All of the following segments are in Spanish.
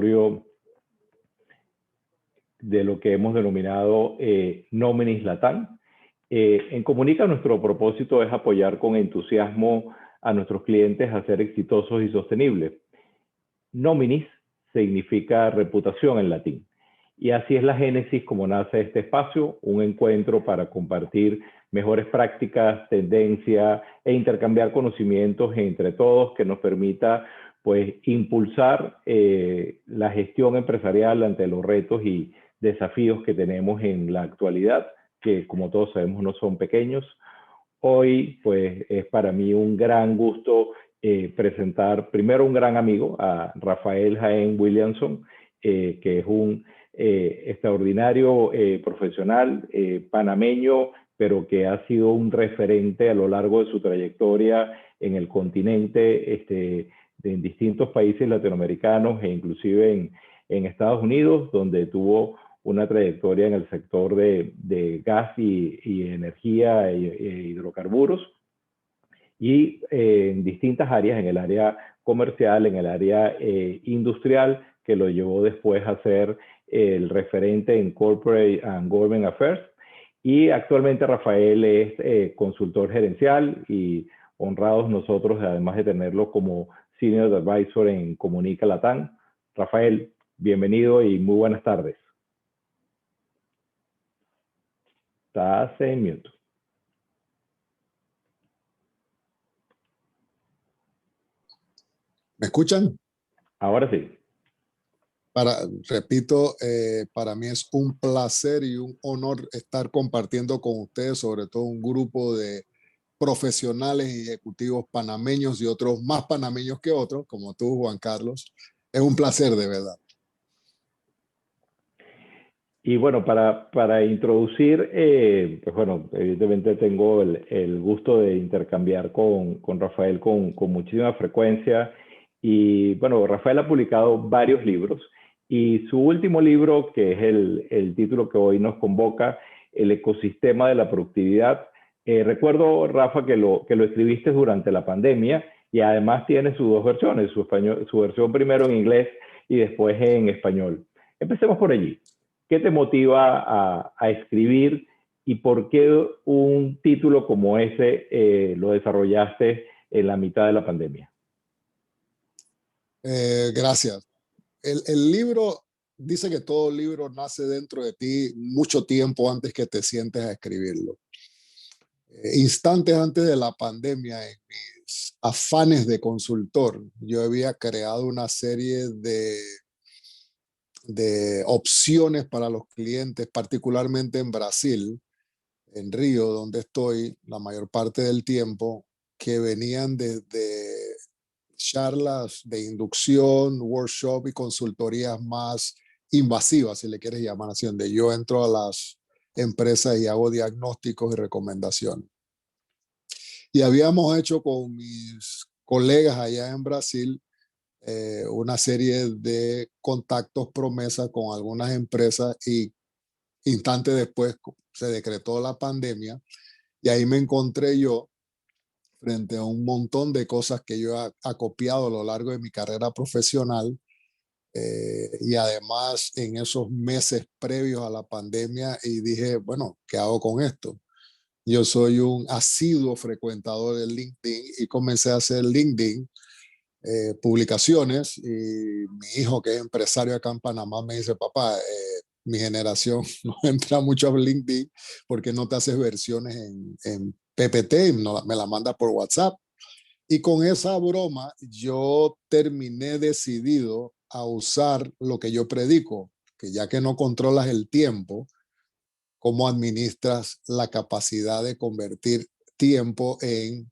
laboratorio de lo que hemos denominado Nominis Latam. En Comunica nuestro propósito es apoyar con entusiasmo a nuestros clientes a ser exitosos y sostenibles. Nominis significa reputación en latín. Y así es la génesis como nace este espacio, un encuentro para compartir mejores prácticas, tendencias e intercambiar conocimientos entre todos que nos permita pues impulsar la gestión empresarial ante los retos y desafíos que tenemos en la actualidad, que como todos sabemos no son pequeños. Hoy pues es para mí un gran gusto presentar primero un gran amigo, a Rafael Jaén Williamson, que es un extraordinario profesional panameño, pero que ha sido un referente a lo largo de su trayectoria en el continente, en distintos países latinoamericanos e inclusive en Estados Unidos, donde tuvo una trayectoria en el sector de gas y energía e hidrocarburos, y en distintas áreas, en el área comercial, en el área industrial, que lo llevó después a ser el referente en Corporate and Government Affairs. Y actualmente Rafael es consultor gerencial y honrados nosotros, además de tenerlo como Senior Advisor en Comunica Latam. Rafael, bienvenido y muy buenas tardes. Estás en mute. ¿Me escuchan? Ahora sí. Repito, para mí es un placer y un honor estar compartiendo con ustedes, sobre todo un grupo de profesionales y ejecutivos panameños y otros más panameños que otros, como tú, Juan Carlos. Es un placer, de verdad. Y bueno, para introducir, pues bueno, evidentemente tengo el gusto de intercambiar con Rafael con muchísima frecuencia. Y bueno, Rafael ha publicado varios libros y su último libro, que es el título que hoy nos convoca, El ecosistema de la productividad. Recuerdo, Rafa, que lo escribiste durante la pandemia y además tiene sus dos versiones, su versión primero en inglés y después en español. Empecemos por allí. ¿Qué te motiva a escribir y por qué un título como ese lo desarrollaste en la mitad de la pandemia? Gracias. El libro dice que todo libro nace dentro de ti mucho tiempo antes que te sientes a escribirlo. Instantes antes de la pandemia, en mis afanes de consultor, yo había creado una serie de opciones para los clientes, particularmente en Brasil, en Río, donde estoy la mayor parte del tiempo, que venían desde charlas de inducción, workshop y consultorías más invasivas, si le quieres llamar así, donde yo entro a las empresas y hago diagnósticos y recomendaciones. Y habíamos hecho con mis colegas allá en Brasil una serie de contactos promesa con algunas empresas y instantes después se decretó la pandemia y ahí me encontré yo frente a un montón de cosas que yo he acopiado a lo largo de mi carrera profesional y además en esos meses previos a la pandemia y dije, bueno, ¿qué hago con esto? Yo soy un asiduo frecuentador de LinkedIn y comencé a hacer LinkedIn publicaciones y mi hijo que es empresario acá en Panamá me dice, papá, mi generación no entra mucho a LinkedIn porque no te haces versiones en PPT, no, me la manda por WhatsApp. Y con esa broma yo terminé decidido a usar lo que yo predico, que ya que no controlas el tiempo, ¿cómo administras la capacidad de convertir tiempo en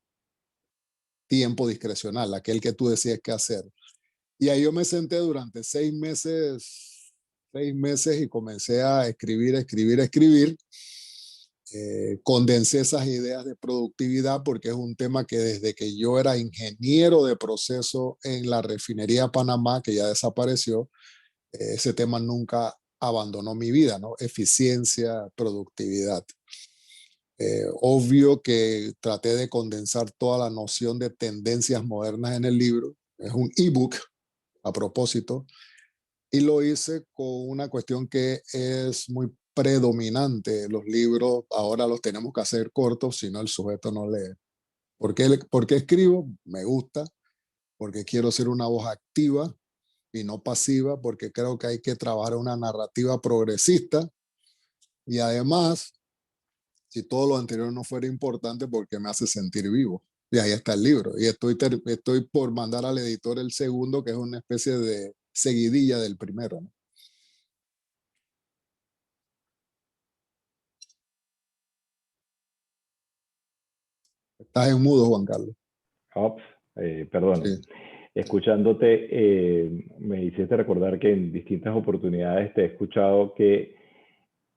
tiempo discrecional, aquel que tú decides qué hacer? Y ahí yo me senté durante 6 meses y comencé a escribir. Condensé esas ideas de productividad porque es un tema que desde que yo era ingeniero de proceso en la refinería Panamá, que ya desapareció, ese tema nunca abandonó mi vida, ¿no? Eficiencia, productividad. Obvio que traté de condensar toda la noción de tendencias modernas en el libro. Es un ebook a propósito. Y lo hice con una cuestión que es muy predominante. Los libros ahora los tenemos que hacer cortos, si no el sujeto no lee. ¿Por qué escribo? Me gusta, porque quiero ser una voz activa y no pasiva, porque creo que hay que trabajar una narrativa progresista. Y además, si todo lo anterior no fuera importante, porque me hace sentir vivo. Y ahí está el libro. Y estoy por mandar al editor el segundo, que es una especie de seguidilla del primero, ¿no? Estás en mudo, Juan Carlos. Ops, perdón. Sí. Escuchándote, me hiciste recordar que en distintas oportunidades te he escuchado que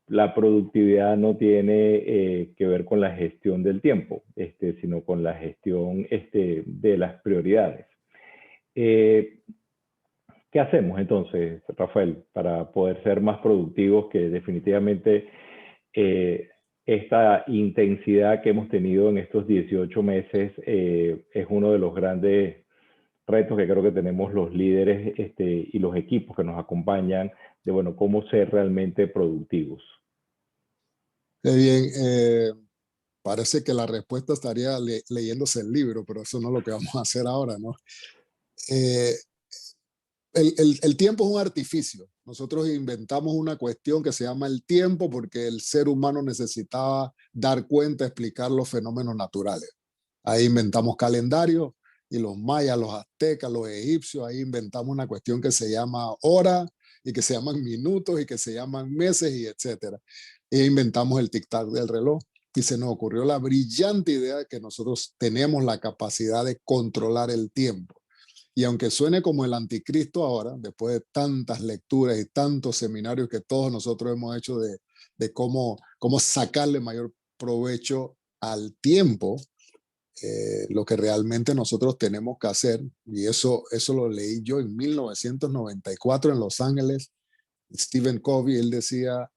la productividad no tiene que ver con la gestión del tiempo, sino con la gestión de las prioridades. Eh, ¿Qué hacemos entonces, Rafael, para poder ser más productivos? Que definitivamente eh, esta intensidad que hemos tenido en estos 18 meses es uno de los grandes retos que creo que tenemos los líderes y los equipos que nos acompañan de, bueno, cómo ser realmente productivos. Qué bien. Parece que la respuesta estaría leyéndose el libro, pero eso no es lo que vamos a hacer ahora, ¿no? Eh, el tiempo es un artificio. Nosotros inventamos una cuestión que se llama el tiempo porque el ser humano necesitaba dar cuenta, explicar los fenómenos naturales. Ahí inventamos calendarios y los mayas, los aztecas, los egipcios, ahí inventamos una cuestión que se llama hora y que se llaman minutos y que se llaman meses y etcétera. E inventamos el tic-tac del reloj y se nos ocurrió la brillante idea de que nosotros tenemos la capacidad de controlar el tiempo. Y aunque suene como el anticristo ahora, después de tantas lecturas y tantos seminarios que todos nosotros hemos hecho de cómo sacarle mayor provecho al tiempo, lo que realmente nosotros tenemos que hacer, y eso lo leí yo en 1994 en Los Ángeles, Stephen Covey, él decía,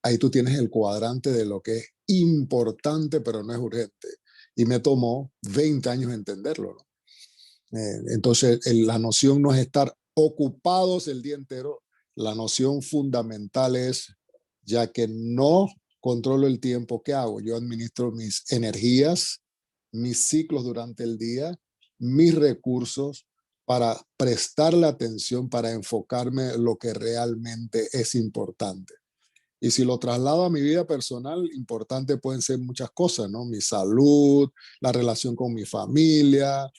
ahí tú tienes el cuadrante de lo que es importante pero no es urgente. Y me tomó 20 años entenderlo, ¿no? Entonces, la noción no es estar ocupados el día entero, la noción fundamental es, ya que no controlo el tiempo, ¿qué hago? Yo administro mis energías, mis ciclos durante el día, mis recursos para prestarle atención, para enfocarme en lo que realmente es importante. Y si lo traslado a mi vida personal, importante pueden ser muchas cosas, ¿no? Mi salud, la relación con mi familia,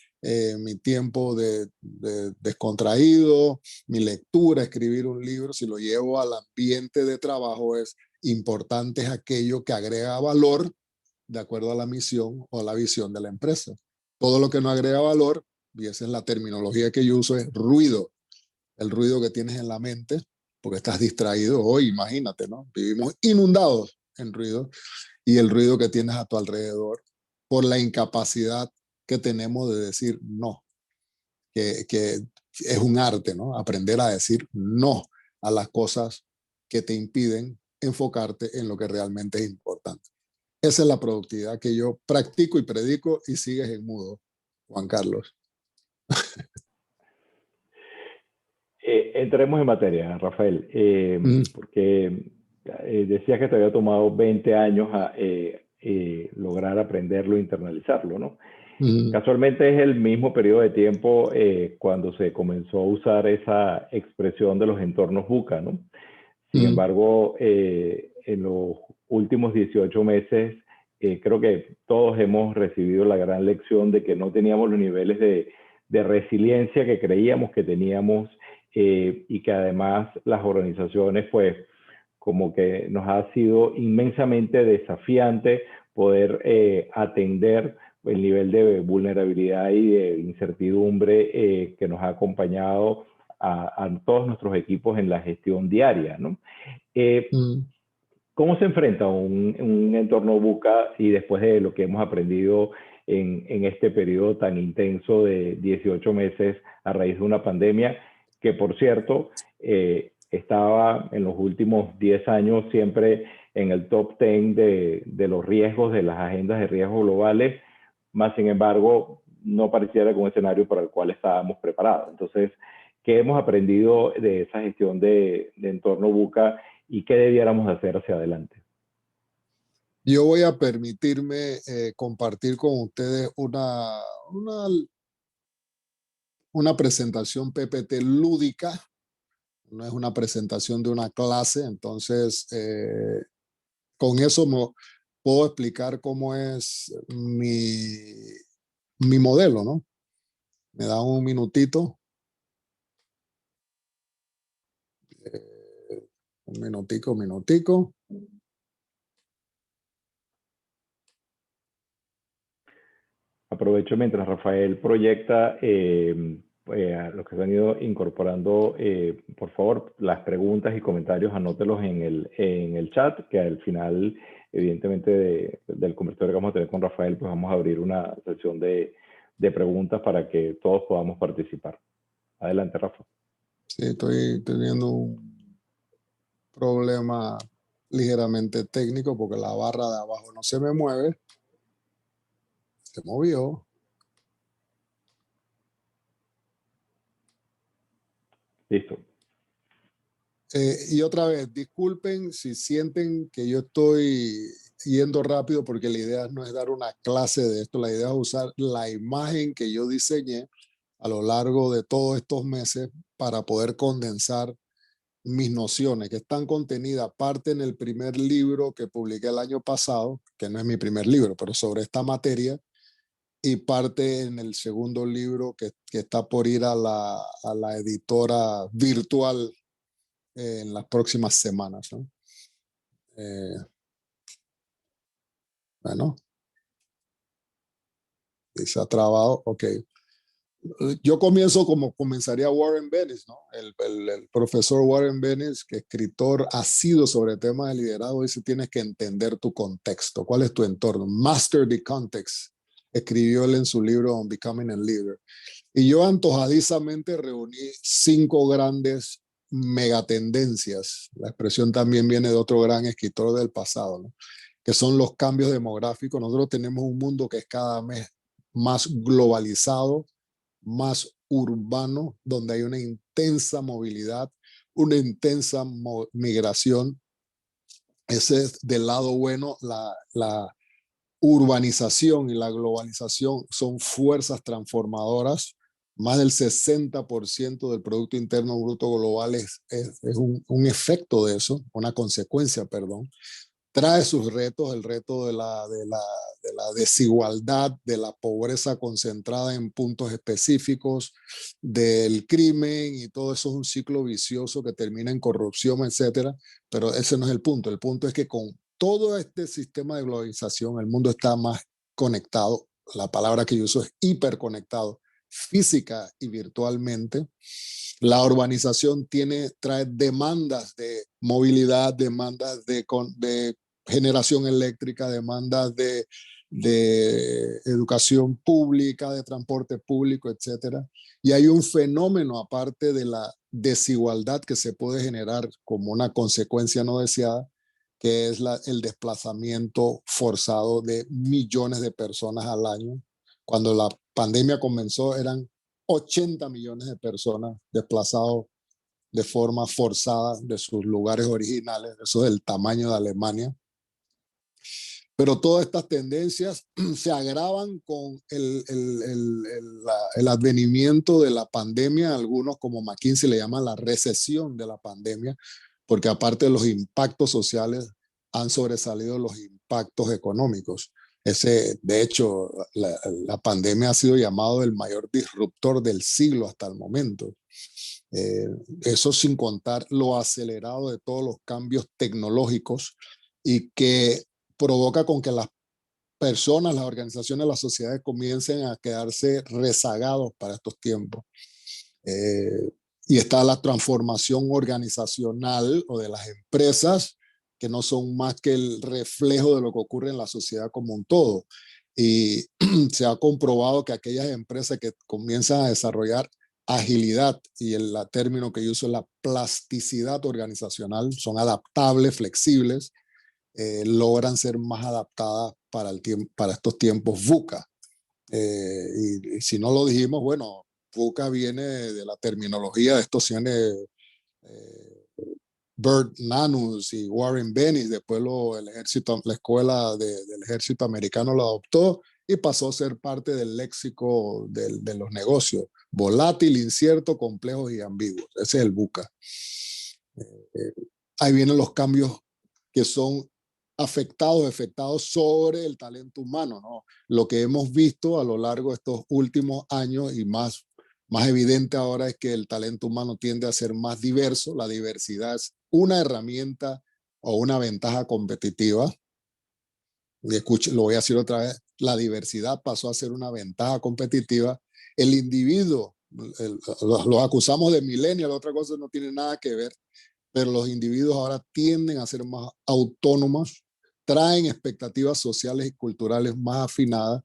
mi tiempo de descontraído, mi lectura, escribir un libro. Si lo llevo al ambiente de trabajo, es importante es aquello que agrega valor de acuerdo a la misión o la visión de la empresa. Todo lo que no agrega valor, y esa es la terminología que yo uso, es ruido. El ruido que tienes en la mente, porque estás distraído hoy, imagínate, ¿no? Vivimos inundados en ruido y el ruido que tienes a tu alrededor por la incapacidad que tenemos de decir no, que es un arte, ¿no? Aprender a decir no a las cosas que te impiden enfocarte en lo que realmente es importante. Esa es la productividad que yo practico y predico y sigues en mudo, Juan Carlos. Entremos en materia, Rafael, Mm, porque decías que te había tomado 20 años lograr aprenderlo e internalizarlo, ¿no? mm, Casualmente es el mismo periodo de tiempo cuando se comenzó a usar esa expresión de los entornos VUCA, ¿no? Sin mm, embargo, en los últimos 18 meses, creo que todos hemos recibido la gran lección de que no teníamos los niveles de resiliencia que creíamos que teníamos y que además las organizaciones, pues, como que nos ha sido inmensamente desafiante poder atender el nivel de vulnerabilidad y de incertidumbre que nos ha acompañado a todos nuestros equipos en la gestión diaria, ¿no? Eh, mm. ¿Cómo se enfrenta un entorno VUCA y después de lo que hemos aprendido en este periodo tan intenso de 18 meses a raíz de una pandemia que, por cierto, estaba en los últimos 10 años siempre en el top 10 de los riesgos de las agendas de riesgos globales, más sin embargo, no pareciera que un escenario para el cual estábamos preparados. Entonces, ¿Qué hemos aprendido de esa gestión de entorno VUCA y qué debiéramos hacer hacia adelante? Yo voy a permitirme compartir con ustedes una presentación PPT lúdica, no es una presentación de una clase, entonces con eso puedo explicar cómo es mi modelo, ¿no? Me da un minutito. Un minutico. Aprovecho mientras Rafael proyecta a los que se han ido incorporando, por favor, las preguntas y comentarios, anótelos en el chat, que al final, evidentemente, del conversatorio que vamos a tener con Rafael, pues vamos a abrir una sesión de preguntas para que todos podamos participar. Adelante, Rafa. Sí, estoy teniendo un problema ligeramente técnico porque la barra de abajo no se me mueve. Se movió. Listo. Y otra vez, disculpen si sienten que yo estoy yendo rápido porque la idea no es dar una clase de esto, la idea es usar la imagen que yo diseñé a lo largo de todos estos meses para poder condensar mis nociones, que están contenidas parte en el primer libro que publiqué el año pasado, que no es mi primer libro, pero sobre esta materia, y parte en el segundo libro que está por ir a la editora virtual en las próximas semanas, ¿no? Bueno, y se ha trabado, ok. Yo comienzo como comenzaría Warren Bennis, ¿no? El profesor Warren Bennis, que escritor ha sido sobre temas de liderazgo, dice, tienes que entender tu contexto. ¿Cuál es tu entorno? Master the context, escribió él en su libro On Becoming a Leader. Y yo antojadizamente reuní 5 grandes megatendencias. La expresión también viene de otro gran escritor del pasado, ¿no? Que son los cambios demográficos. Nosotros tenemos un mundo que es cada vez más globalizado, más urbano, donde hay una intensa movilidad, una intensa migración. Ese es del lado bueno, la urbanización y la globalización son fuerzas transformadoras. Más del 60% del Producto Interno Bruto Global es un efecto de eso, una consecuencia, perdón. Trae sus retos, el reto de la desigualdad, de la pobreza concentrada en puntos específicos, del crimen, y todo eso es un ciclo vicioso que termina en corrupción, etcétera. Pero ese no es el punto. El punto es que con todo este sistema de globalización, el mundo está más conectado. La palabra que yo uso es hiperconectado, física y virtualmente. La urbanización trae demandas de movilidad, demandas de generación eléctrica, demandas de educación pública, de transporte público, etcétera. Y hay un fenómeno, aparte de la desigualdad que se puede generar como una consecuencia no deseada, que es el desplazamiento forzado de millones de personas al año. Cuando la pandemia comenzó, eran 80 millones de personas desplazados de forma forzada de sus lugares originales. Eso es el tamaño de Alemania. Pero todas estas tendencias se agravan con el advenimiento de la pandemia. Algunos, como McKinsey, le llaman la recesión de la pandemia, porque aparte de los impactos sociales, han sobresalido los impactos económicos. De hecho, la pandemia ha sido llamado el mayor disruptor del siglo hasta el momento. Eso sin contar lo acelerado de todos los cambios tecnológicos, y que provoca con que las personas, las organizaciones, las sociedades comiencen a quedarse rezagados para estos tiempos. Y está la transformación organizacional o de las empresas, que no son más que el reflejo de lo que ocurre en la sociedad como un todo. Y se ha comprobado que aquellas empresas que comienzan a desarrollar agilidad, y el término que yo uso es la plasticidad organizacional, son adaptables, flexibles, logran ser más adaptadas para estos tiempos VUCA. Y si no lo dijimos, bueno, VUCA viene de la terminología de estos señores Burt Nanus y Warren Bennis. Después el ejército, la escuela del ejército americano lo adoptó y pasó a ser parte del léxico de los negocios. Volátil, incierto, complejo y ambiguo. Ese es el VUCA. Ahí vienen los cambios que son afectados sobre el talento humano, ¿no? Lo que hemos visto a lo largo de estos últimos años y más evidente ahora es que el talento humano tiende a ser más diverso. La diversidad es una herramienta o una ventaja competitiva. Y lo voy a decir otra vez, la diversidad pasó a ser una ventaja competitiva. El individuo, los acusamos de millennial, otra cosa no tiene nada que ver, pero los individuos ahora tienden a ser más autónomos, traen expectativas sociales y culturales más afinadas,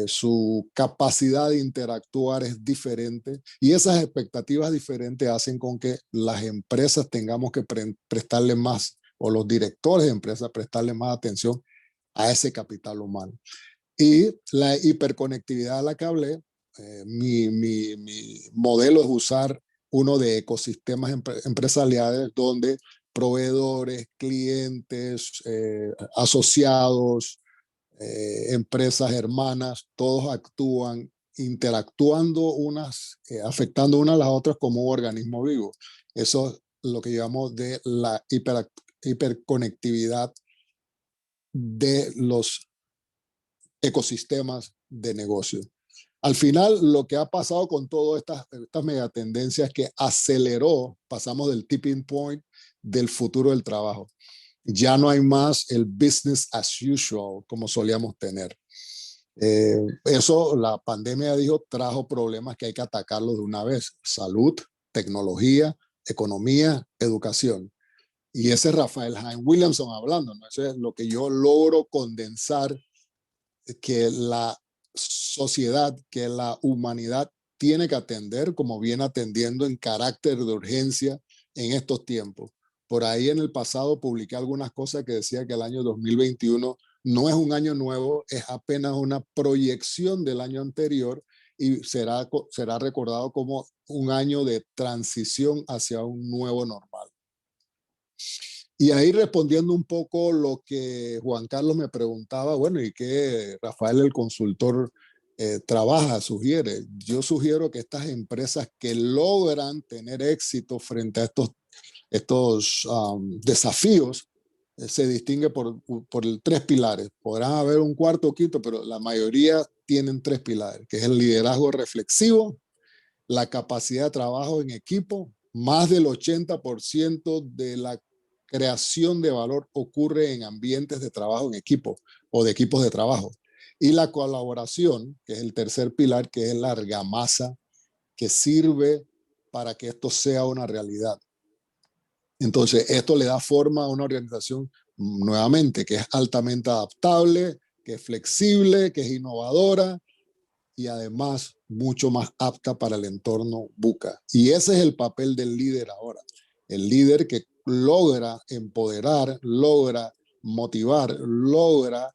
su capacidad de interactuar es diferente y esas expectativas diferentes hacen con que las empresas tengamos que prestarle más, o los directores de empresas prestarle más atención a ese capital humano. Y la hiperconectividad a la que hablé, mi modelo es usar uno de ecosistemas empresariales donde proveedores, clientes, asociados, empresas hermanas, todos actúan interactuando afectando unas a las otras como un organismo vivo. Eso es lo que llamamos de la hiperconectividad de los ecosistemas de negocio. Al final, lo que ha pasado con todas estas megatendencias que aceleró, pasamos del tipping point del futuro del trabajo. Ya no hay más el business as usual como solíamos tener. Eso, la pandemia dijo, trajo problemas que hay que atacarlos de una vez. Salud, tecnología, economía, educación. Y ese es Rafael Haim Williamson hablando, ¿no? Eso es lo que yo logro condensar, que la sociedad, que la humanidad tiene que atender, como viene atendiendo en carácter de urgencia en estos tiempos. Por ahí en el pasado publiqué algunas cosas que decía que el año 2021 no es un año nuevo, es apenas una proyección del año anterior y será recordado como un año de transición hacia un nuevo normal. Y ahí respondiendo un poco lo que Juan Carlos me preguntaba, bueno, ¿y qué Rafael, el consultor, trabaja, sugiere? Yo sugiero que estas empresas que logran tener éxito frente a estos desafíos, se distingue por tres pilares. Podrán haber un cuarto o quinto, pero la mayoría tienen tres pilares, que es el liderazgo reflexivo, la capacidad de trabajo en equipo. Más del 80% de la creación de valor ocurre en ambientes de trabajo en equipo o de equipos de trabajo. Y la colaboración, que es el tercer pilar, que es la argamasa que sirve para que esto sea una realidad. Entonces, esto le da forma a una organización, nuevamente, que es altamente adaptable, que es flexible, que es innovadora y además mucho más apta para el entorno VUCA. Y ese es el papel del líder ahora. El líder que logra empoderar, logra motivar, logra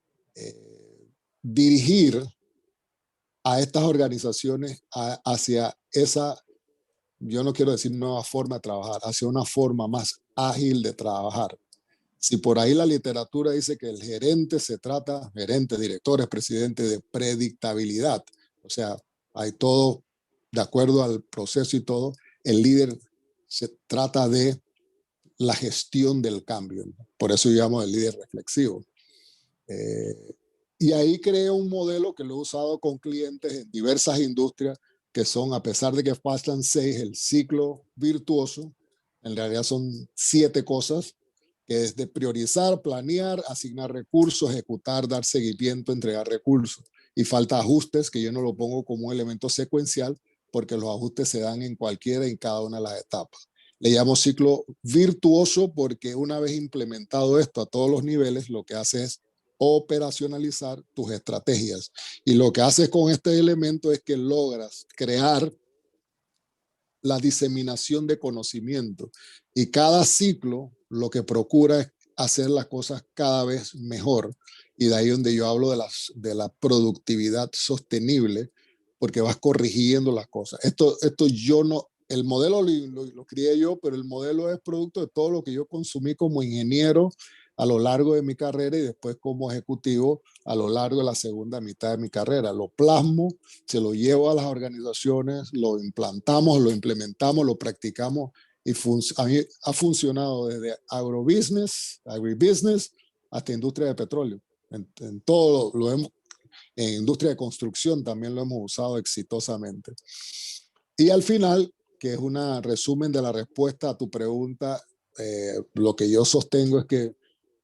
dirigir a estas organizaciones hacia esa, yo no quiero decir nueva forma de trabajar, hacia una forma más ágil de trabajar. Si por ahí la literatura dice que el gerente gerentes, directores, presidentes, de predictabilidad, o sea, hay todo de acuerdo al proceso y todo, el líder se trata de la gestión del cambio, ¿no? Por eso llamamos el líder reflexivo. Y ahí creé un modelo que lo he usado con clientes en diversas industrias, que son, a pesar de que faltan 6, el ciclo virtuoso, en realidad son 7 cosas, que es de priorizar, planear, asignar recursos, ejecutar, dar seguimiento, entregar recursos. Y falta ajustes, que yo no lo pongo como un elemento secuencial, porque los ajustes se dan en cualquiera y en cada una de las etapas. Le llamo ciclo virtuoso porque una vez implementado esto a todos los niveles, lo que hace es operacionalizar tus estrategias. Y lo que haces con este elemento es que logras crear la diseminación de conocimiento. Y cada ciclo lo que procura es hacer las cosas cada vez mejor. Y de ahí donde yo hablo de la productividad sostenible, porque vas corrigiendo las cosas. Esto yo no, el modelo lo crié yo, pero el modelo es producto de todo lo que yo consumí como ingeniero a lo largo de mi carrera y después como ejecutivo a lo largo de la segunda mitad de mi carrera. Lo plasmo, se lo llevo a las organizaciones, lo implantamos, lo implementamos, lo practicamos y a mí ha funcionado desde agribusiness hasta industria de petróleo. En todo lo hemos, en industria de construcción también lo hemos usado exitosamente. Y al final, que es un resumen de la respuesta a tu pregunta, lo que yo sostengo es que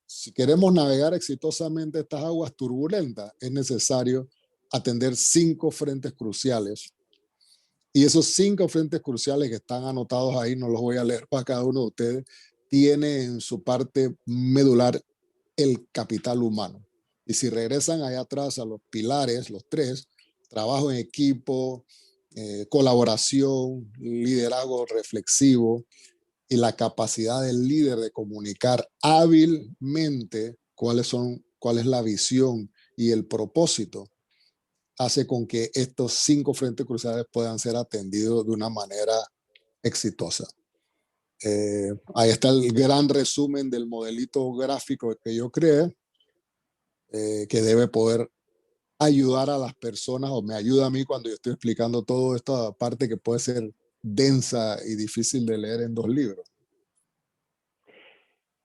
si queremos navegar exitosamente estas aguas turbulentas, es necesario atender 5 frentes cruciales. Y esos 5 frentes cruciales que están anotados ahí, no los voy a leer para cada uno de ustedes, tiene en su parte medular el capital humano. Y si regresan allá atrás a los pilares, los 3, trabajo en equipo, colaboración, liderazgo reflexivo y la capacidad del líder de comunicar hábilmente cuál es la visión y el propósito, hace con que estos 5 frentes cruciales puedan ser atendidos de una manera exitosa. Ahí está el gran resumen del modelito gráfico que yo creé, que debe poder ayudar a las personas, o me ayuda a mí cuando yo estoy explicando toda esta parte que puede ser densa y difícil de leer en 2 libros.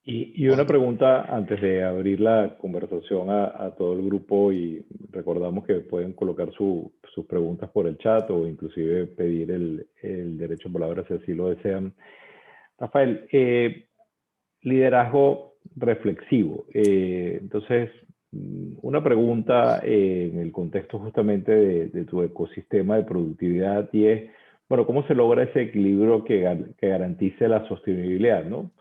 Y una pregunta antes de abrir la conversación a todo el grupo, y recordamos que pueden colocar sus preguntas por el chat o inclusive pedir el derecho a palabra si así lo desean. Rafael, liderazgo reflexivo. Entonces, una pregunta en el contexto justamente de tu ecosistema de productividad, y es, bueno, ¿cómo se logra ese equilibrio que garantice la sostenibilidad, ¿no?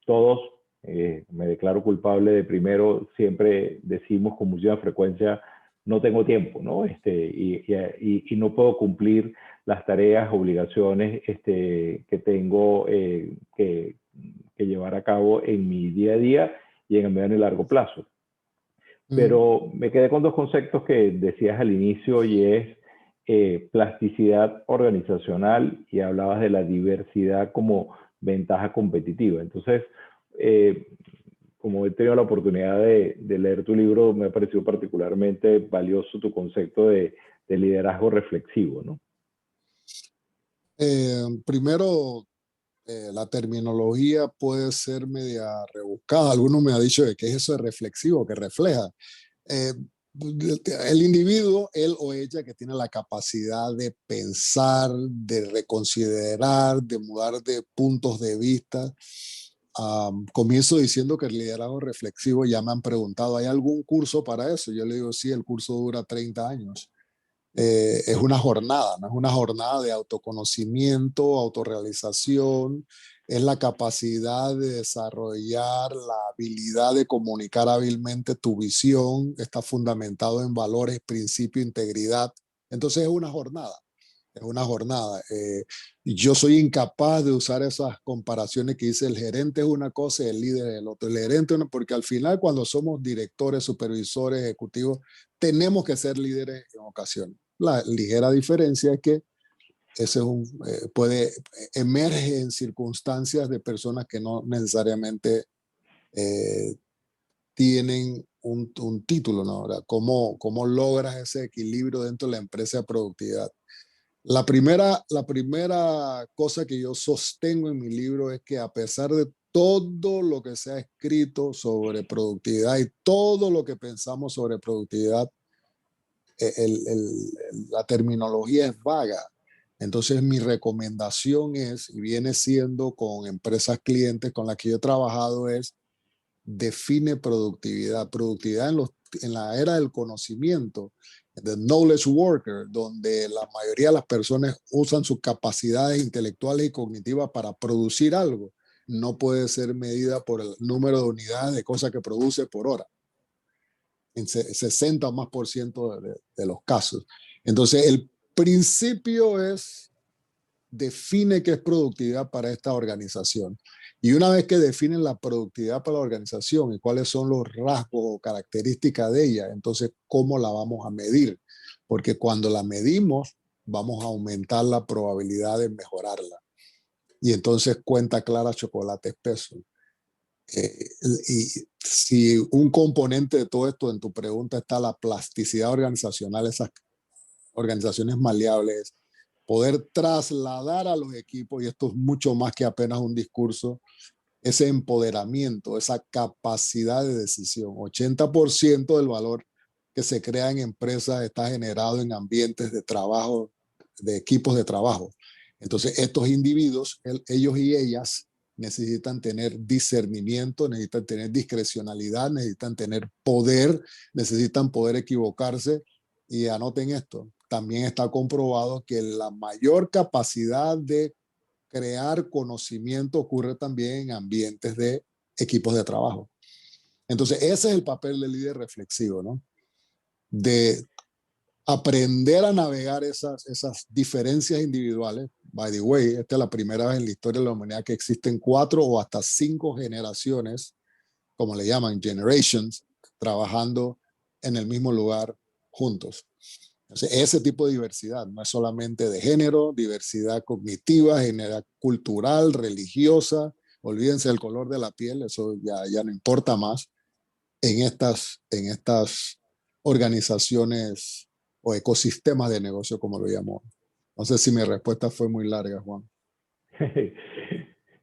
Todos, me declaro culpable de primero, siempre decimos con mucha frecuencia, no tengo tiempo, ¿no? Y no puedo cumplir las tareas, obligaciones que tengo que llevar a cabo en mi día a día y en el mediano y largo plazo. Pero me quedé con 2 conceptos que decías al inicio, y es plasticidad organizacional, y hablabas de la diversidad como ventaja competitiva. Entonces, como he tenido la oportunidad de leer tu libro, me ha parecido particularmente valioso tu concepto de liderazgo reflexivo, ¿no? Primero, la terminología puede ser media rebuscada. Alguno me ha dicho de qué es eso de reflexivo, que refleja. Eh, el individuo, él o ella, que tiene la capacidad de pensar, de reconsiderar, de mudar de puntos de vista. Comienzo diciendo que el liderazgo reflexivo, ya me han preguntado, ¿hay algún curso para eso? Yo le digo, sí, el curso dura 30 años. Es una jornada, ¿no? Es una jornada de autoconocimiento, autorrealización, es la capacidad de desarrollar la habilidad de comunicar hábilmente tu visión, está fundamentado en valores, principio, integridad. Entonces es una jornada, es una jornada. Yo soy incapaz de usar esas comparaciones que dice el gerente es una cosa y el líder es el otro. El gerente, porque al final cuando somos directores, supervisores, ejecutivos, tenemos que ser líderes en ocasiones. La ligera diferencia es que ese es emerge en circunstancias de personas que no necesariamente tienen un título, ¿no? Ahora, ¿cómo logras ese equilibrio dentro de la empresa de productividad? La primera cosa que yo sostengo en mi libro es que a pesar de todo lo que se ha escrito sobre productividad y todo lo que pensamos sobre productividad, la terminología es vaga. Entonces mi recomendación es, y viene siendo con empresas clientes con las que yo he trabajado, es define productividad. Productividad en la era del conocimiento, the knowledge worker, donde la mayoría de las personas usan sus capacidades intelectuales y cognitivas para producir algo, no puede ser medida por el número de unidades de cosas que produce por hora, en 60 o más por ciento de los casos. Entonces, el principio es define qué es productividad para esta organización. Y una vez que definen la productividad para la organización y cuáles son los rasgos o características de ella, entonces, ¿cómo la vamos a medir? Porque cuando la medimos, vamos a aumentar la probabilidad de mejorarla. Y entonces cuenta clara, chocolate espeso. Y si un componente de todo esto en tu pregunta está la plasticidad organizacional, esas organizaciones maleables, poder trasladar a los equipos, y esto es mucho más que apenas un discurso, ese empoderamiento, esa capacidad de decisión. 80% del valor que se crea en empresas está generado en ambientes de trabajo, de equipos de trabajo. Entonces, estos individuos, ellos y ellas, necesitan tener discernimiento, necesitan tener discrecionalidad, necesitan tener poder, necesitan poder equivocarse. Y anoten esto, también está comprobado que la mayor capacidad de crear conocimiento ocurre también en ambientes de equipos de trabajo. Entonces, ese es el papel del líder reflexivo, ¿no? De aprender a navegar esas diferencias individuales. By the way, esta es la primera vez en la historia de la humanidad que existen 4 o hasta 5 generaciones, como le llaman, generations, trabajando en el mismo lugar juntos. Entonces, ese tipo de diversidad no es solamente de género, diversidad cognitiva, general, cultural, religiosa. Olvídense del color de la piel, eso ya no importa más en estas organizaciones o ecosistemas de negocio, como lo llamo. No sé si mi respuesta fue muy larga, Juan.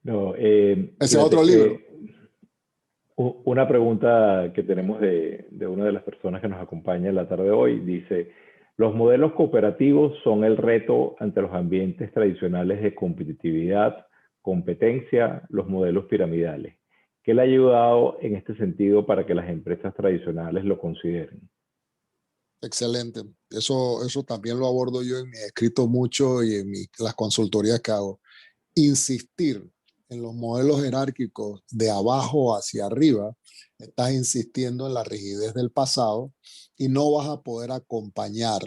No, Ese es otro fíjate, libro. una pregunta que tenemos de una de las personas que nos acompaña en la tarde de hoy dice, los modelos cooperativos son el reto ante los ambientes tradicionales de competitividad, competencia, los modelos piramidales. ¿Qué le ha ayudado en este sentido para que las empresas tradicionales lo consideren? Excelente. Eso también lo abordo yo en mi escrito mucho y en las consultorías que hago. Insistir en los modelos jerárquicos de abajo hacia arriba, estás insistiendo en la rigidez del pasado y no vas a poder acompañar.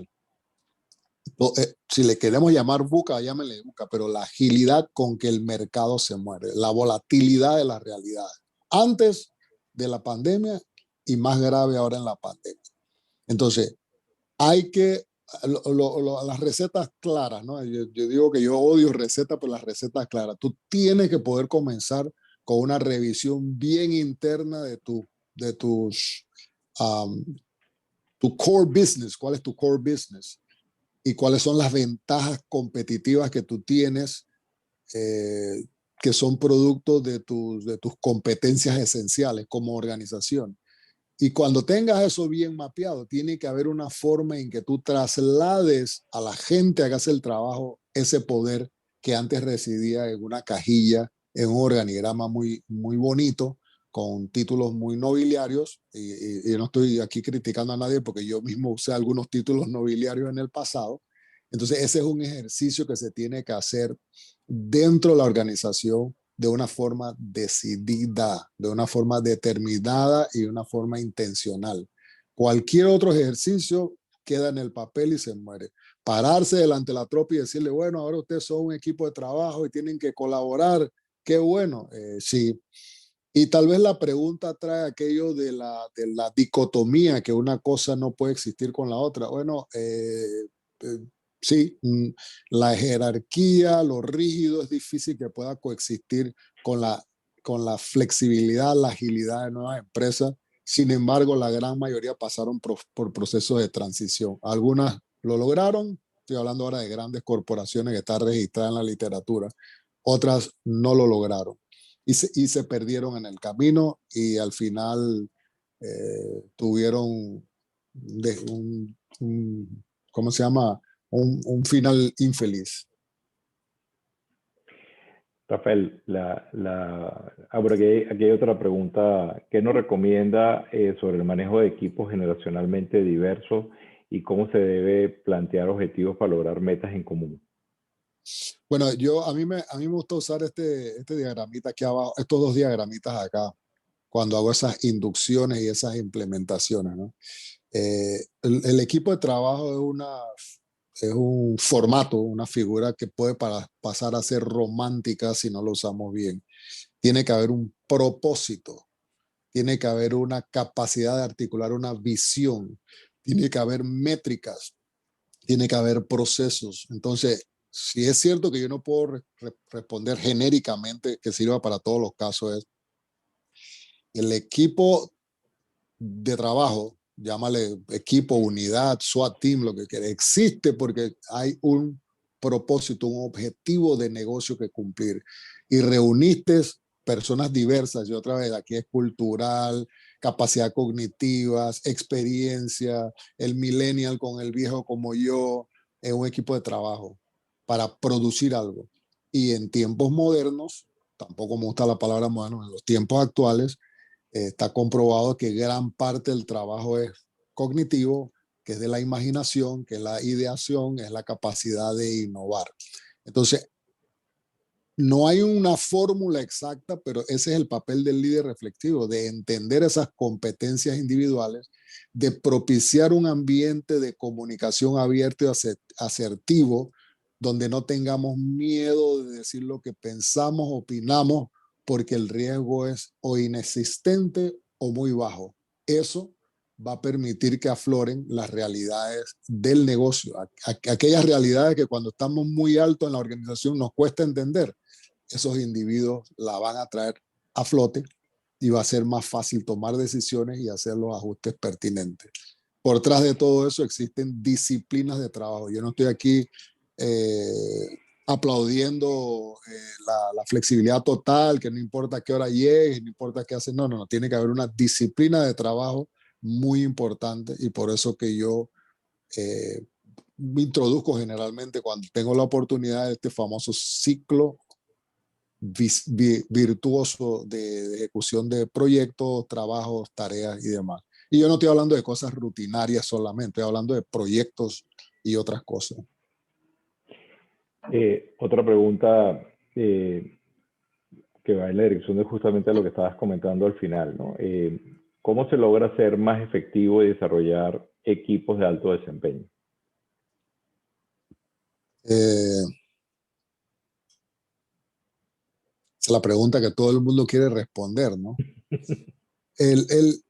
Si le queremos llamar buca, llámenle buca, pero la agilidad con que el mercado se mueve, la volatilidad de la realidad, antes de la pandemia y más grave ahora en la pandemia. Entonces, hay que, las recetas claras, ¿no? Yo digo que yo odio recetas, pero las recetas claras. Tú tienes que poder comenzar con una revisión bien interna de um, tu core business. ¿Cuál es tu core business? Y cuáles son las ventajas competitivas que tú tienes, eh, que son productos de tus competencias esenciales como organización. Y cuando tengas eso bien mapeado, tiene que haber una forma en que tú traslades a la gente que hace el trabajo ese poder que antes residía en una cajilla, en un organigrama muy, muy bonito, con títulos muy nobiliarios. Y no estoy aquí criticando a nadie porque yo mismo usé algunos títulos nobiliarios en el pasado. Entonces, ese es un ejercicio que se tiene que hacer dentro de la organización de una forma decidida, de una forma determinada y de una forma intencional. Cualquier otro ejercicio queda en el papel y se muere. Pararse delante de la tropa y decirle, bueno, ahora ustedes son un equipo de trabajo y tienen que colaborar, qué bueno, sí. Y tal vez la pregunta trae aquello de la dicotomía, que una cosa no puede existir con la otra. Bueno, sí, la jerarquía, lo rígido es difícil que pueda coexistir con la flexibilidad, la agilidad de nuevas empresas. Sin embargo, la gran mayoría pasaron por procesos de transición. Algunas lo lograron, estoy hablando ahora de grandes corporaciones que están registradas en la literatura, otras no lo lograron y se perdieron en el camino y al final tuvieron ¿cómo se llama? Un final infeliz. Rafael, por aquí hay otra pregunta. ¿Qué nos recomienda sobre el manejo de equipos generacionalmente diversos y cómo se debe plantear objetivos para lograr metas en común? Bueno, a mí me gusta usar este diagramita aquí abajo, estos dos diagramitas acá, cuando hago esas inducciones y esas implementaciones, ¿no? El equipo de trabajo es un formato, una figura que puede pasar a ser romántica si no lo usamos bien. Tiene que haber un propósito, tiene que haber una capacidad de articular una visión, tiene que haber métricas, tiene que haber procesos. Entonces, si es cierto que yo no puedo responder genéricamente que sirva para todos los casos, es el equipo de trabajo, llámale equipo, unidad, SWAT team, lo que quiera, existe porque hay un propósito, un objetivo de negocio que cumplir. Y reuniste personas diversas, y otra vez, aquí es cultural, capacidad cognitivas, experiencia, el millennial con el viejo como yo, en un equipo de trabajo para producir algo. Y en tiempos modernos, tampoco me gusta la palabra moderno, en los tiempos actuales, está comprobado que gran parte del trabajo es cognitivo, que es de la imaginación, que es la ideación, es la capacidad de innovar. Entonces, no hay una fórmula exacta, pero ese es el papel del líder reflectivo, de entender esas competencias individuales, de propiciar un ambiente de comunicación abierto y asertivo, donde no tengamos miedo de decir lo que pensamos, opinamos, porque el riesgo es o inexistente o muy bajo. Eso va a permitir que afloren las realidades del negocio, aquellas realidades que cuando estamos muy alto en la organización nos cuesta entender. Esos individuos la van a traer a flote y va a ser más fácil tomar decisiones y hacer los ajustes pertinentes. Por detrás de todo eso existen disciplinas de trabajo. Yo no estoy aquí eh, aplaudiendo la flexibilidad total, que no importa qué hora llegues, no importa qué haces. No, no, no. Tiene que haber una disciplina de trabajo muy importante y por eso que yo me introduzco generalmente cuando tengo la oportunidad de este famoso ciclo virtuoso de ejecución de proyectos, trabajos, tareas y demás. Y yo no estoy hablando de cosas rutinarias solamente, estoy hablando de proyectos y otras cosas. Otra pregunta que va en la dirección de justamente lo que estabas comentando al final, ¿no? ¿Cómo se logra ser más efectivo y desarrollar equipos de alto desempeño? Esa es la pregunta que todo el mundo quiere responder, ¿no? El, el,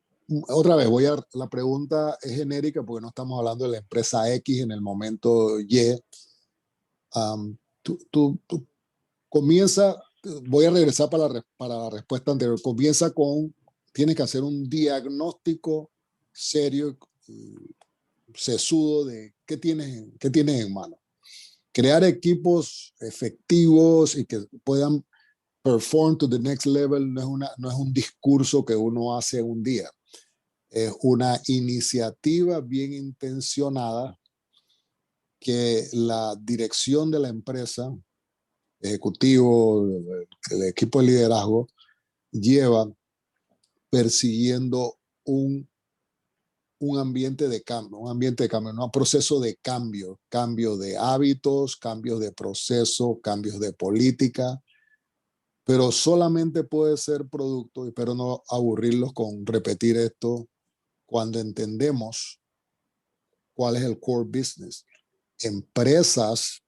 Otra vez, la pregunta es genérica porque no estamos hablando de la empresa X en el momento Y. Tú comienza, voy a regresar para la respuesta anterior, comienza con, tienes que hacer un diagnóstico serio, sesudo de qué tienes en mano. Crear equipos efectivos y que puedan perform to the next level no es un discurso que uno hace un día. Es una iniciativa bien intencionada que la dirección de la empresa, ejecutivo, el equipo de liderazgo, lleva persiguiendo un ambiente de cambio, un proceso de cambio de hábitos, cambios de proceso, cambios de política, pero solamente puede ser producto, y espero no aburrirlos con repetir esto, cuando entendemos cuál es el core business. Empresas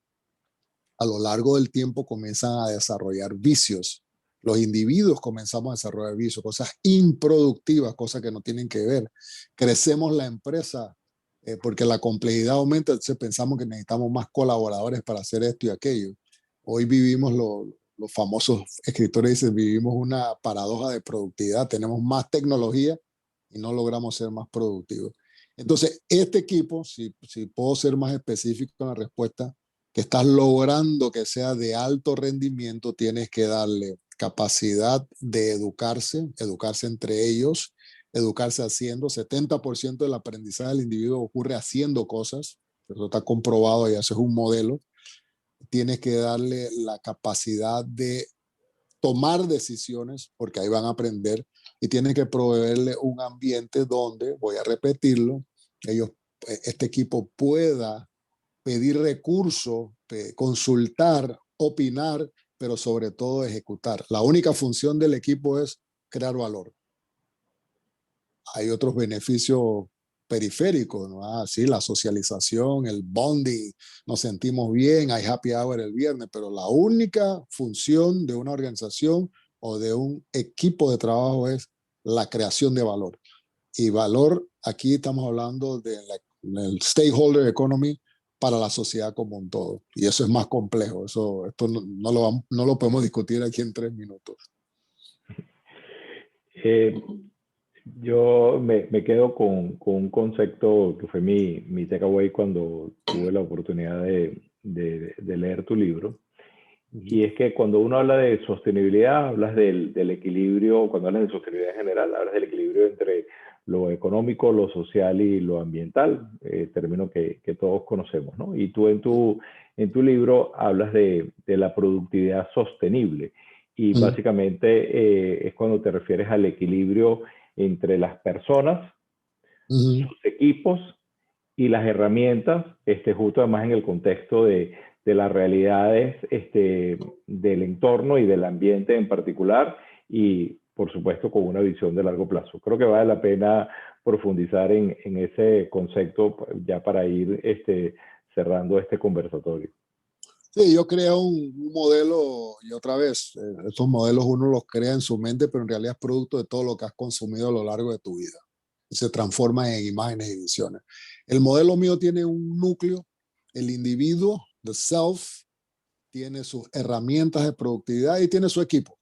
a lo largo del tiempo comienzan a desarrollar vicios. Los individuos comenzamos a desarrollar vicios, cosas improductivas, cosas que no tienen que ver. Crecemos la empresa porque la complejidad aumenta, entonces pensamos que necesitamos más colaboradores para hacer esto y aquello. Hoy vivimos los famosos escritores dicen, vivimos una paradoja de productividad, tenemos más tecnología y no logramos ser más productivos. Entonces, este equipo, si puedo ser más específico en la respuesta, que estás logrando que sea de alto rendimiento, tienes que darle capacidad de educarse entre ellos, educarse haciendo. 70% del aprendizaje del individuo ocurre haciendo cosas, eso está comprobado y eso es un modelo. Tienes que darle la capacidad de tomar decisiones, porque ahí van a aprender, y tienes que proveerle un ambiente donde, voy a repetirlo, este equipo pueda pedir recursos, consultar, opinar, pero sobre todo ejecutar. La única función del equipo es crear valor. Hay otros beneficios periféricos, ¿no? Sí, la socialización, el bonding, nos sentimos bien, hay happy hour el viernes, pero la única función de una organización o de un equipo de trabajo es la creación de valor. Y valor, aquí estamos hablando del stakeholder economy, para la sociedad como un todo. Y eso es más complejo. Esto no lo podemos discutir aquí en 3 minutos. Yo me quedo con un concepto que fue mi takeaway cuando tuve la oportunidad de leer tu libro. Y es que cuando uno habla de sostenibilidad, hablas del equilibrio, cuando hablas de sostenibilidad en general, hablas del equilibrio entre lo económico, lo social y lo ambiental, término que todos conocemos, ¿no? Y tú en tu libro hablas de la productividad sostenible y Mm, básicamente es cuando te refieres al equilibrio entre las personas, ujú. sus equipos y las herramientas, justo además en el contexto de las realidades del entorno y del ambiente en particular, y por supuesto con una visión de largo plazo. Creo que vale la pena profundizar en ese concepto ya para ir cerrando este conversatorio. Sí, yo creo un modelo, y otra vez, estos modelos uno los crea en su mente, pero en realidad es producto de todo lo que has consumido a lo largo de tu vida. Y se transforma en imágenes y visiones. El modelo mío tiene un núcleo, el individuo, the self, tiene sus herramientas de productividad y tiene su equipo.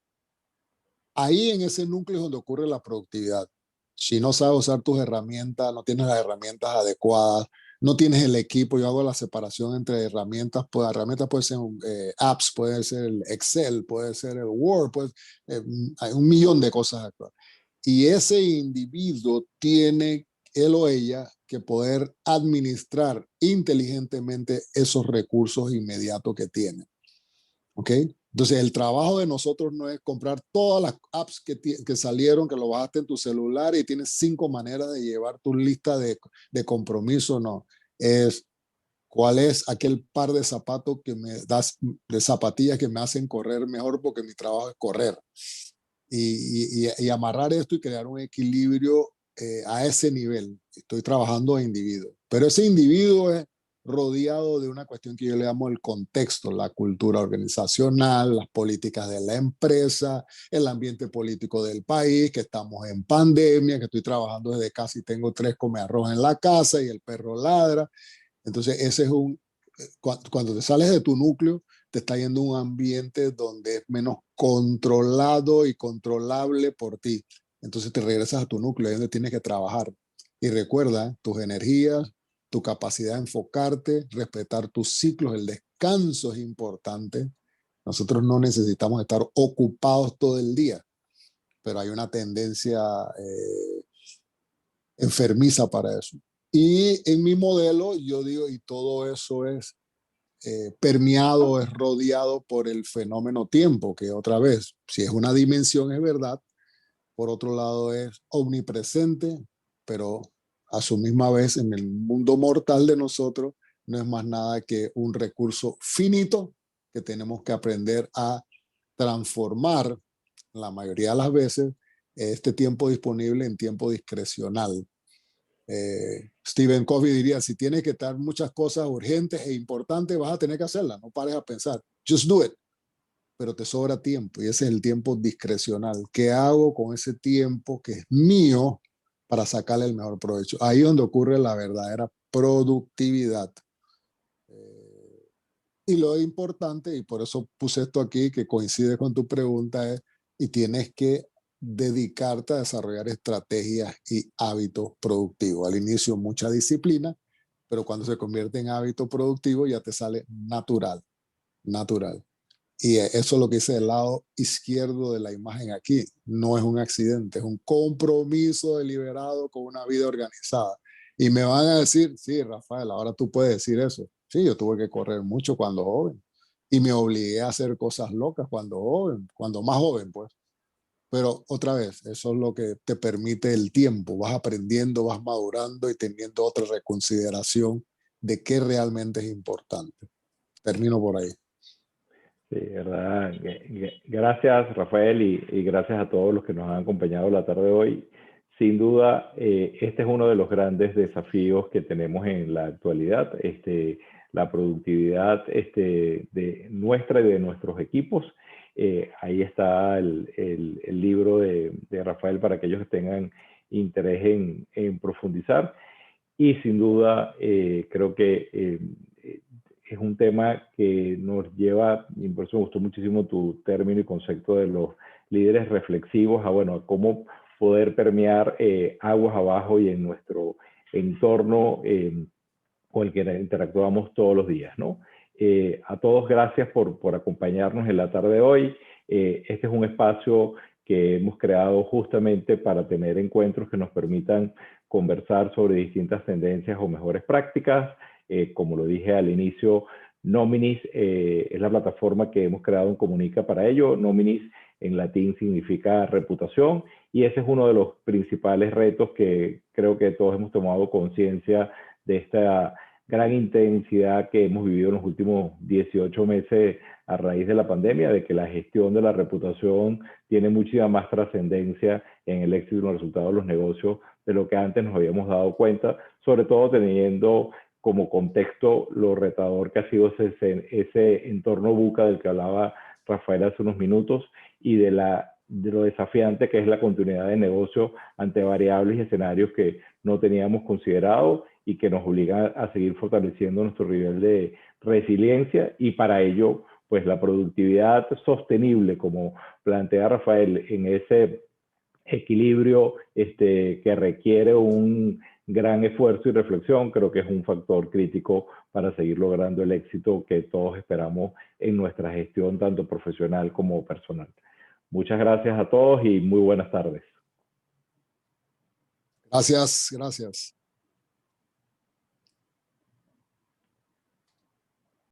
Ahí en ese núcleo es donde ocurre la productividad. Si no sabes usar tus herramientas, no tienes las herramientas adecuadas, no tienes el equipo, yo hago la separación entre herramientas, pues herramientas puede ser apps, puede ser el Excel, puede ser el Word, hay un millón de cosas actuales. Y ese individuo tiene, él o ella, que poder administrar inteligentemente esos recursos inmediatos que tiene. ¿Ok? Entonces, el trabajo de nosotros no es comprar todas las apps que salieron, que lo bajaste en tu celular y tienes 5 maneras de llevar tu lista de compromiso, no. Es cuál es aquel par de zapatos que me das, de zapatillas que me hacen correr mejor porque mi trabajo es correr. Y amarrar esto y crear un equilibrio a ese nivel. Estoy trabajando a individuo. Pero ese individuo es rodeado de una cuestión que yo le llamo el contexto, la cultura organizacional, las políticas de la empresa, el ambiente político del país, que estamos en pandemia, que estoy trabajando desde casa y tengo 3 come arroz en la casa y el perro ladra. Entonces, ese es cuando te sales de tu núcleo, te está yendo a un ambiente donde es menos controlado y controlable por ti. Entonces te regresas a tu núcleo, ahí es donde tienes que trabajar. Y recuerda tus energías, tu capacidad de enfocarte, respetar tus ciclos, el descanso es importante. Nosotros no necesitamos estar ocupados todo el día, pero hay una tendencia enfermiza para eso. Y en mi modelo, yo digo, y todo eso es permeado, es rodeado por el fenómeno tiempo, que otra vez, si es una dimensión es verdad, por otro lado es omnipresente, pero a su misma vez en el mundo mortal de nosotros no es más nada que un recurso finito que tenemos que aprender a transformar la mayoría de las veces este tiempo disponible en tiempo discrecional. Stephen Covey diría, si tienes que estar muchas cosas urgentes e importantes, vas a tener que hacerlas, no pares a pensar, just do it, pero te sobra tiempo y ese es el tiempo discrecional. ¿Qué hago con ese tiempo que es mío para sacarle el mejor provecho? Ahí es donde ocurre la verdadera productividad. Y lo importante, y por eso puse esto aquí, que coincide con tu pregunta, es, y tienes que dedicarte a desarrollar estrategias y hábitos productivos. Al inicio mucha disciplina, pero cuando se convierte en hábito productivo ya te sale natural, natural. Y eso es lo que dice el lado izquierdo de la imagen aquí. No es un accidente, es un compromiso deliberado con una vida organizada. Y me van a decir, sí, Rafael, ahora tú puedes decir eso. Sí, yo tuve que correr mucho cuando joven. Y me obligué a hacer cosas locas cuando joven, cuando más joven, pues. Pero otra vez, eso es lo que te permite el tiempo. Vas aprendiendo, vas madurando y teniendo otra reconsideración de qué realmente es importante. Termino por ahí. Sí, verdad. Gracias, Rafael, y gracias a todos los que nos han acompañado la tarde de hoy. Sin duda, este es uno de los grandes desafíos que tenemos en la actualidad, la productividad de nuestra y de nuestros equipos. Ahí está el libro de Rafael para aquellos que tengan interés en profundizar. Y sin duda, creo que es un tema que nos lleva, y por eso me gustó muchísimo tu término y concepto de los líderes reflexivos, bueno, a cómo poder permear aguas abajo y en nuestro entorno con el que interactuamos todos los días, ¿no? A todos gracias por acompañarnos en la tarde de hoy. Este es un espacio que hemos creado justamente para tener encuentros que nos permitan conversar sobre distintas tendencias o mejores prácticas. Como lo dije al inicio, Nominis es la plataforma que hemos creado en Comunica para ello. Nominis en latín significa reputación y ese es uno de los principales retos que creo que todos hemos tomado conciencia de esta gran intensidad que hemos vivido en los últimos 18 meses a raíz de la pandemia, de que la gestión de la reputación tiene muchísima más trascendencia en el éxito y los resultados de los negocios de lo que antes nos habíamos dado cuenta, sobre todo teniendo como contexto lo retador que ha sido ese entorno buca del que hablaba Rafael hace unos minutos y de lo desafiante que es la continuidad de negocio ante variables y escenarios que no teníamos considerado y que nos obliga a seguir fortaleciendo nuestro nivel de resiliencia y para ello, pues la productividad sostenible, como plantea Rafael, en ese equilibrio que requiere un gran esfuerzo y reflexión, creo que es un factor crítico para seguir logrando el éxito que todos esperamos en nuestra gestión, tanto profesional como personal. Muchas gracias a todos y muy buenas tardes. Gracias, gracias.